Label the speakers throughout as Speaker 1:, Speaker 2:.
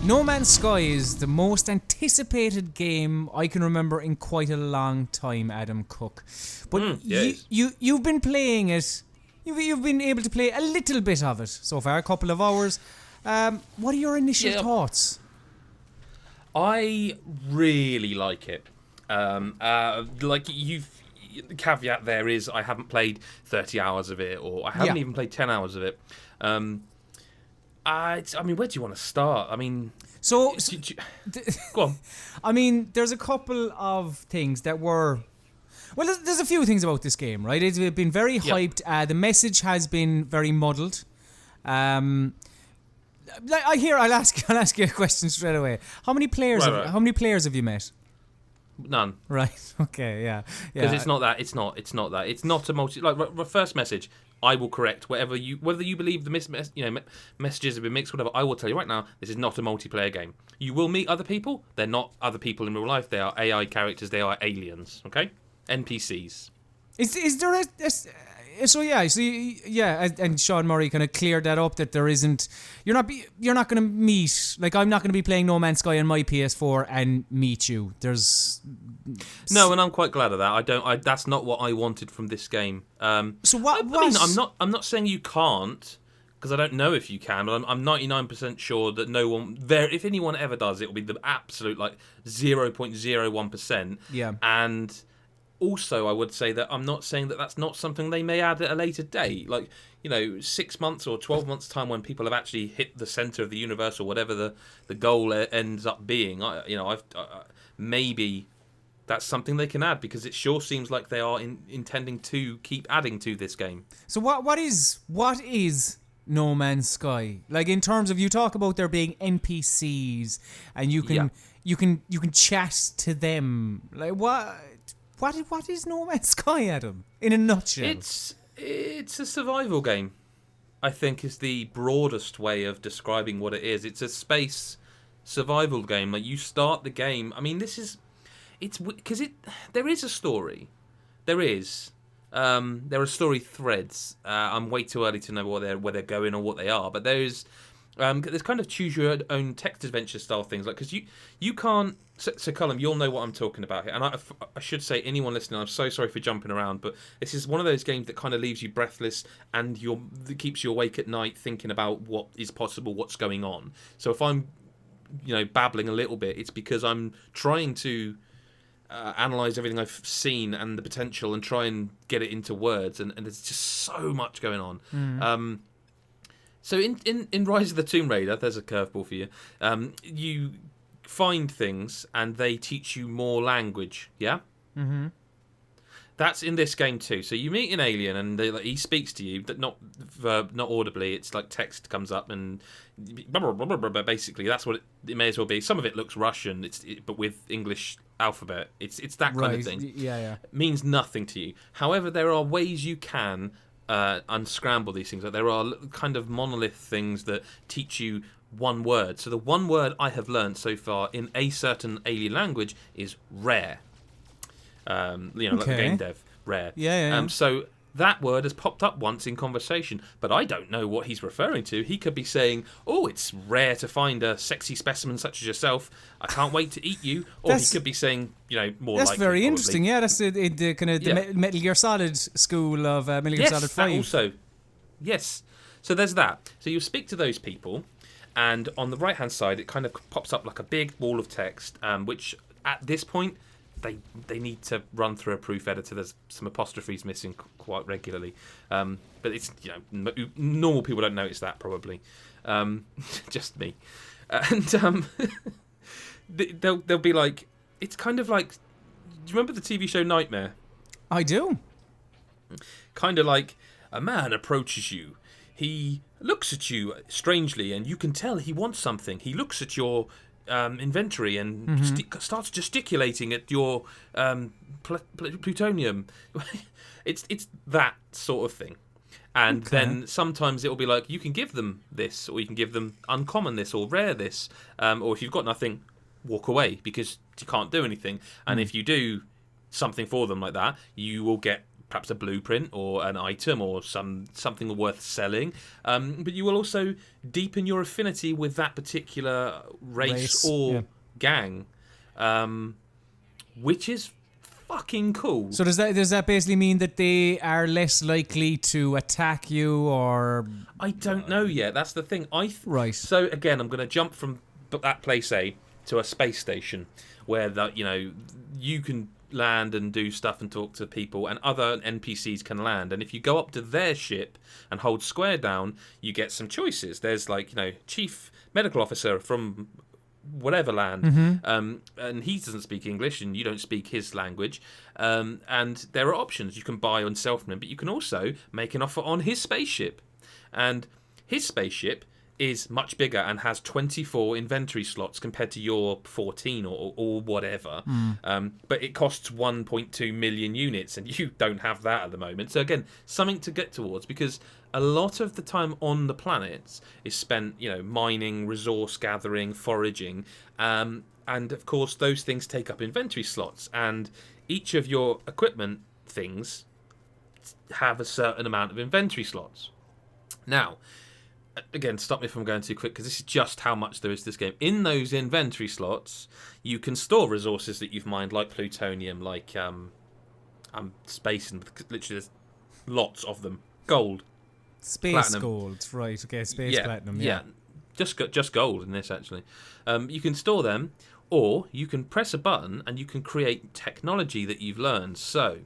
Speaker 1: No Man's Sky is the most anticipated game I can remember in quite a long time, Adam Cook. But you've been playing it. You've been able to play a little bit of it so far, a couple of hours. What are your initial thoughts?
Speaker 2: I really like it. The caveat there is I haven't played 30 hours of it, or I haven't even played 10 hours of it. I mean, where do you want to start? I mean, go on.
Speaker 1: I mean, there's a couple of things that were... Well, there's a few things about this game, right? It's been very hyped. The message has been very muddled. I'll ask you a question straight away. How many players? How many players have you met?
Speaker 2: None.
Speaker 1: Right. Okay. Yeah.
Speaker 2: Because it's not that. It's not that. It's not a multi. Like first message, I will correct whether you believe the messages have been mixed, whatever. I will tell you right now, this is not a multiplayer game. You will meet other people. They're not other people in real life. They are AI characters. They are aliens. Okay. NPCs.
Speaker 1: Is there and Sean Murray kind of cleared that up, that there isn't. You're not going to meet, like, I'm not going to be playing No Man's Sky on my PS4 and meet you.
Speaker 2: No, and I'm quite glad of that. That's not what I wanted from this game.
Speaker 1: So what?
Speaker 2: I mean, I'm not saying you can't, because I don't know if you can. But I'm 99% sure that no one there. If anyone ever does, it will be the absolute 0.01%.
Speaker 1: Yeah.
Speaker 2: And also, I would say that I'm not saying that that's not something they may add at a later date. 6 months or 12 months' time, when people have actually hit the center of the universe, or whatever the goal ends up being. Maybe that's something they can add, because it sure seems like they are intending to keep adding to this game.
Speaker 1: So what is No Man's Sky? Like, in terms of, you talk about there being NPCs and you can chat to them. Like, what is No Man's Sky, Adam? In a nutshell.
Speaker 2: It's a survival game, I think, is the broadest way of describing what it is. It's a space survival game. Like, you start the game. I mean, there is a story. There is. There are story threads. I'm way too early to know where they're going or what they are. But there's kind of choose your own text adventure style things, because you can't. So Cullum, you'll know what I'm talking about here, and I should say, anyone listening, I'm so sorry for jumping around, but this is one of those games that kind of leaves you breathless, and that keeps you awake at night thinking about what is possible, what's going on. So if I'm, babbling a little bit, it's because I'm trying to analyze everything I've seen and the potential, and try and get it into words, and there's just so much going on. So in Rise of the Tomb Raider, there's a curveball for you. You find things and they teach you more language. Yeah.
Speaker 1: Mm-hmm.
Speaker 2: That's in this game too. So you meet an alien and he speaks to you, but not audibly. It's like text comes up and basically that's what it may as well be. Some of it looks Russian, but with English alphabet. It's that kind of thing.
Speaker 1: Yeah.
Speaker 2: It means nothing to you. However, there are ways you can unscramble these things. Like, there are kind of monolith things that teach you one word. So the one word I have learned so far in a certain alien language is rare. Like the game dev, rare.
Speaker 1: Yeah.
Speaker 2: So that word has popped up once in conversation, but I don't know what he's referring to. He could be saying, "Oh, it's rare to find a sexy specimen such as yourself. I can't wait to eat you." Or he could be saying, more.
Speaker 1: That's
Speaker 2: likely,
Speaker 1: very
Speaker 2: probably.
Speaker 1: interesting. Yeah, that's the kind of the Metal Gear Solid school of Metal Gear Solid 5.
Speaker 2: Also, yes. So there's that. So you speak to those people, and on the right hand side, it kind of pops up like a big wall of text, which at this point, they need to run through a proof editor. There's some apostrophes missing quite regularly, but it's normal people don't notice that, probably, just me. And they'll be like, it's kind of like, do you remember the TV show Nightmare?
Speaker 1: I do.
Speaker 2: Kind of like, a man approaches you. He looks at you strangely, and you can tell he wants something. He looks at your inventory and starts gesticulating at your plutonium. It's that sort of thing. And then sometimes it'll be like, you can give them this, or you can give them uncommon this, or rare this, or if you've got nothing, walk away, because you can't do anything. And if you do something for them like that, you will get perhaps a blueprint or an item or something worth selling. But you will also deepen your affinity with that particular race or gang, which is fucking cool.
Speaker 1: So does that basically mean that they are less likely to attack you, or?
Speaker 2: I don't know yet. That's the thing.
Speaker 1: Right.
Speaker 2: So again, I'm going to jump from that place A to a space station where you can land and do stuff and talk to people, and other NPCs can land. And if you go up to their ship and hold square down, you get some choices. There's chief medical officer from whatever land, and he doesn't speak English and you don't speak his language, and there are options. You can buy on Selfman, but you can also make an offer on his spaceship, and his spaceship is much bigger and has 24 inventory slots compared to your 14 or whatever. But it costs 1.2 million units, and you don't have that at the moment. So again, something to get towards, because a lot of the time on the planets is spent, mining, resource gathering, foraging, and of course those things take up inventory slots, and each of your equipment things have a certain amount of inventory slots. Now, again, stop me if I'm going too quick, because this is just how much there is to this game. In those inventory slots, you can store resources that you've mined, like plutonium, like I'm spacing, literally there's lots of them. Gold,
Speaker 1: space
Speaker 2: platinum.
Speaker 1: Gold, right? Okay, space platinum. Yeah,
Speaker 2: just gold in this actually. You can store them, or you can press a button and you can create technology that you've learned. So,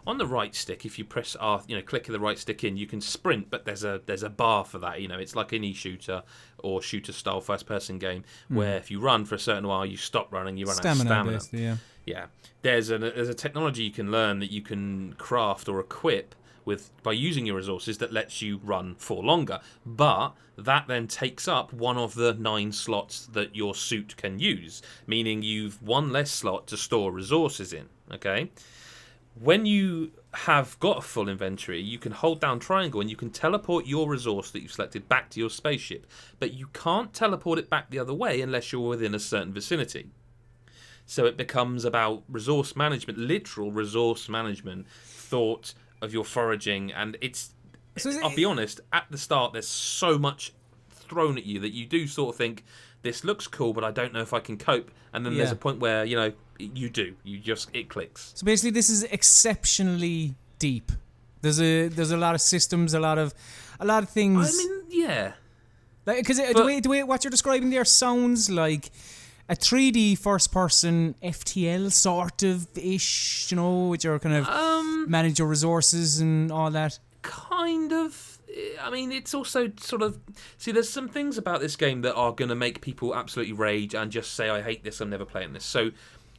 Speaker 2: on the right stick, if you press R, click the right stick in, you can sprint, but there's a bar for that. It's like any shooter or shooter-style first-person game where if you run for a certain while, you stop running, you run out of stamina.
Speaker 1: Basically,
Speaker 2: yeah. There's a technology you can learn that you can craft or equip by using your resources that lets you run for longer. But that then takes up one of the 9 slots that your suit can use, meaning you've one less slot to store resources in. Okay. When you have got a full inventory, you can hold down triangle and you can teleport your resource that you've selected back to your spaceship. But you can't teleport it back the other way unless you're within a certain vicinity. So it becomes about resource management, literal resource management, thought of your foraging. And I'll be honest, at the start there's so much thrown at you that you do sort of think, this looks cool, but I don't know if I can cope. And then there's a point where, you do. It clicks.
Speaker 1: So basically, this is exceptionally deep. There's a lot of systems, a lot of things.
Speaker 2: I mean, yeah.
Speaker 1: Because the way what you're describing there sounds like a 3D first-person FTL sort of ish, with your kind of manage your resources and all that.
Speaker 2: Kind of. I mean, it's also sort of... See, there's some things about this game that are going to make people absolutely rage and just say, I hate this, I'm never playing this. So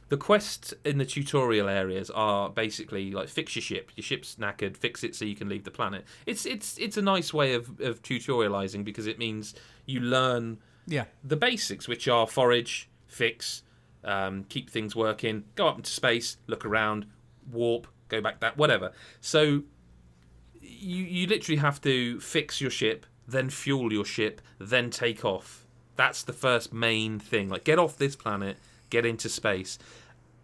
Speaker 2: the quests in the tutorial areas are basically like, fix your ship. Your ship's knackered, fix it so you can leave the planet. It's a nice way of tutorializing, because it means you learn the basics, which are forage, fix, keep things working, go up into space, look around, warp, go back that, whatever. So you literally have to fix your ship, then fuel your ship, then take off. That's the first main thing. Like, get off this planet, get into space.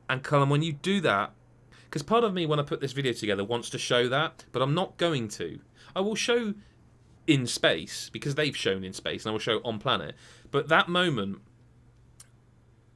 Speaker 2: And Cullen, when you do that, because part of me, when I put this video together, wants to show that, but I'm not going to. I will show in space, because they've shown in space, and I will show on planet. But that moment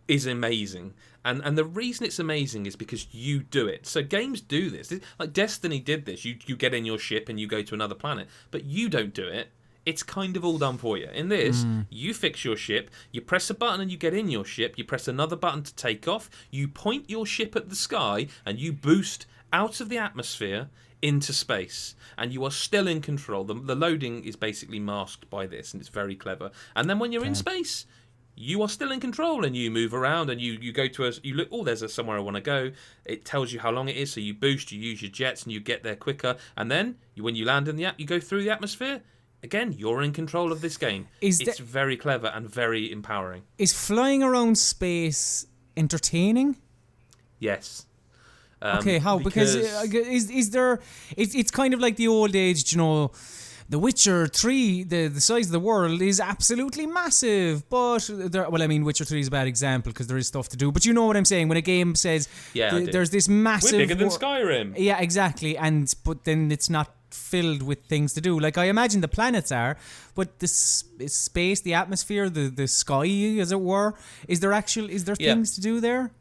Speaker 2: is amazing. And the reason it's amazing is because you do it. So games do this. Like Destiny did this. You get in your ship and you go to another planet. But you don't do it. It's kind of all done for you. In this, you fix your ship, you press a button and you get in your ship, you press another button to take off, you point your ship at the sky, and you boost out of the atmosphere into space. And you are still in control. The loading is basically masked by this, and it's very clever. And then when you're in space, you are still in control, and you move around, and you go to you look, there's somewhere I want to go. It tells you how long it is, so you boost, you use your jets, and you get there quicker. And then when you land in you go through the atmosphere. Again, you're in control of this game. It's very clever and very empowering.
Speaker 1: Is flying around space entertaining?
Speaker 2: Yes.
Speaker 1: Okay, how? Because is there? It's kind of like the old age, The Witcher 3, the size of the world is absolutely massive, but Witcher 3 is a bad example because there is stuff to do, but you know what I'm saying when a game says there's this massive...
Speaker 2: We're bigger than Skyrim.
Speaker 1: Yeah, exactly, but then it's not filled with things to do. Like, I imagine the planets are, but the space, the atmosphere, the sky, as it were, is there things to do there?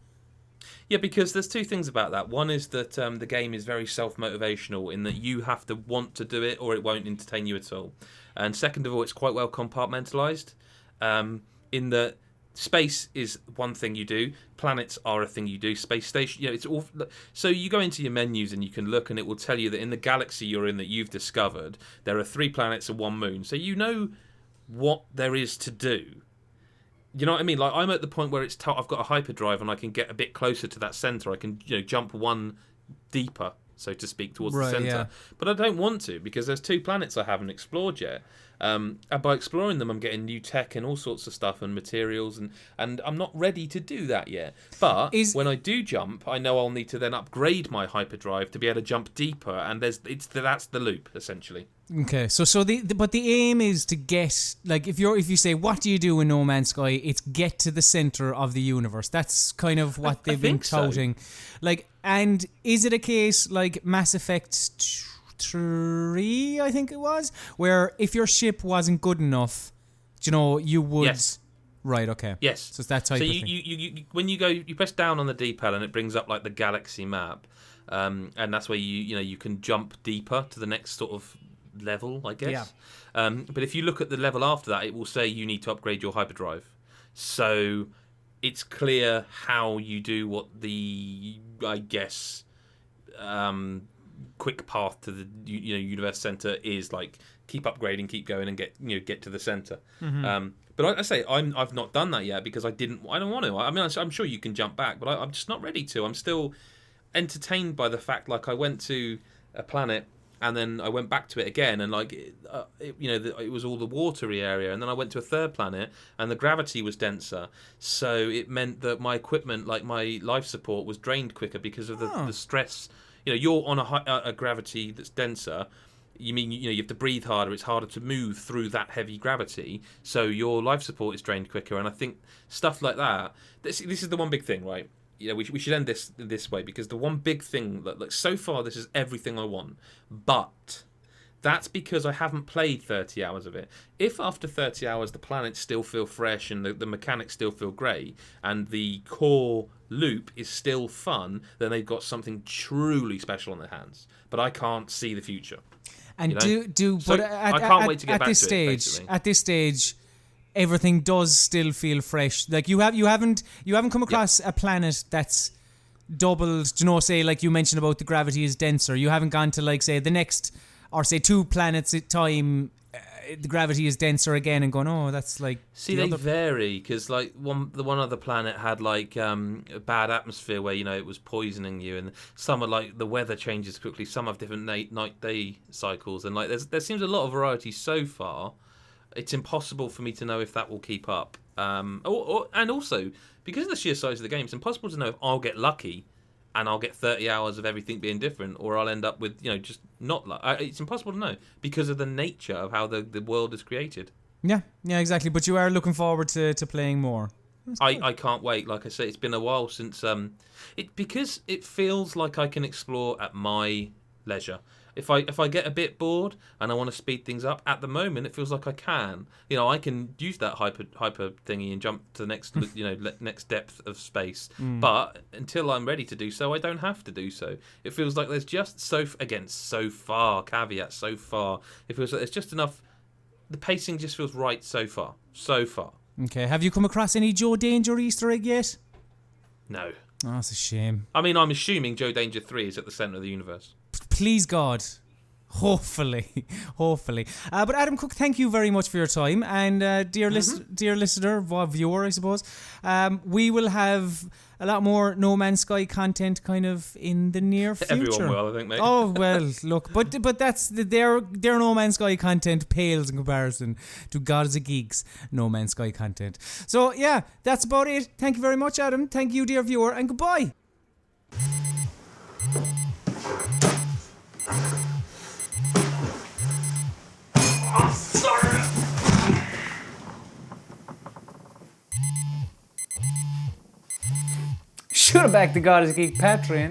Speaker 2: Yeah, because there's two things about that. One is that the game is very self-motivational in that you have to want to do it or it won't entertain you at all. And second of all, it's quite well compartmentalised in that space is one thing you do, planets are a thing you do, space station, it's all... So you go into your menus and you can look and it will tell you that in the galaxy you're in that you've discovered, there are 3 planets and 1 moon. So you know what there is to do. You know what I mean? Like, I'm at the point where I've got a hyperdrive and I can get a bit closer to that centre. I can, jump one deeper, so to speak, towards the centre. Yeah. But I don't want to because there's 2 planets I haven't explored yet. And by exploring them, I'm getting new tech and all sorts of stuff and materials, and I'm not ready to do that yet. But when I do jump, I know I'll need to then upgrade my hyperdrive to be able to jump deeper, and that's the loop essentially.
Speaker 1: Okay, so the aim is to get, like, if you say what do you do in No Man's Sky, it's get to the center of the universe. That's kind of what they've been touting. So. Like, and is it a case like Mass Effect 3, I think it was, where if your ship wasn't good enough, you would...
Speaker 2: Yes.
Speaker 1: Right, okay.
Speaker 2: Yes.
Speaker 1: So it's that type of thing.
Speaker 2: You when you go, you press down on the D-pad and it brings up like the galaxy map, and that's where you can jump deeper to the next sort of level, I guess. Yeah. But if you look at the level after that, it will say you need to upgrade your hyperdrive. So it's clear how you do what the, I guess, quick path to the universe center is, like, keep upgrading, keep going, and get to the center. Mm-hmm. But I say I've not done that yet because I don't want to. I mean, I'm sure you can jump back, but I'm just not ready to. I'm still entertained by the fact, like, I went to a planet and then I went back to it again, and like it was all the watery area, and then I went to a third planet and the gravity was denser, so it meant that my equipment, like my life support, was drained quicker because of the stress. You're on a gravity that's denser. You have to breathe harder. It's harder to move through that heavy gravity, so your life support is drained quicker. And I think stuff like that. This is the one big thing, right? We should end this way, because the one big thing that, like, so far this is everything I want, but that's because I haven't played 30 hours of it. If after 30 hours the planets still feel fresh and the mechanics still feel great and the core loop is still fun, then they've got something truly special on their hands. But I can't see the future.
Speaker 1: And
Speaker 2: I can't wait to get back to it. Basically.
Speaker 1: At this stage, everything does still feel fresh. Like, you haven't come across a planet that's doubled. Say, like you mentioned about the gravity is denser. You haven't gone to, like, say, the next, or say 2 planets at time. The gravity is denser again, and going, oh, that's like...
Speaker 2: See, they vary, because, like, the one other planet had, like, a bad atmosphere where, it was poisoning you, and some are, like, the weather changes quickly, some have different night-day cycles, and, like, there seems a lot of variety so far. It's impossible for me to know if that will keep up. And also, because of the sheer size of the game, it's impossible to know if I'll get lucky and I'll get 30 hours of everything being different, or I'll end up with, just not luck. It's impossible to know because of the nature of how the world is created.
Speaker 1: Yeah, exactly. But you are looking forward to playing more.
Speaker 2: I can't wait. Like I say, it's been a while since... because it feels like I can explore at my leisure. If I get a bit bored and I want to speed things up, at the moment it feels like I can. I can use that hyper thingy and jump to the next next depth of space. But until I'm ready to do so, I don't have to do so. It feels like there's just so far. Caveat, so far. It feels like there's just enough. The pacing just feels right so far. So far.
Speaker 1: Okay. Have you come across any Joe Danger Easter egg yet?
Speaker 2: No.
Speaker 1: Oh, that's a shame.
Speaker 2: I mean, I'm assuming Joe Danger 3 is at the centre of the universe.
Speaker 1: Please God, hopefully. But Adam Cook, thank you very much for your time, and dear listener, viewer, I suppose. We will have a lot more No Man's Sky content kind of in the near future.
Speaker 2: Everyone will, I think, mate.
Speaker 1: Oh well, look, but that's their No Man's Sky content pales in comparison to GodisaGeek's No Man's Sky content. So yeah, that's about it. Thank you very much, Adam. Thank you, dear viewer, and goodbye. Should have backed the GodisaGeek Patreon.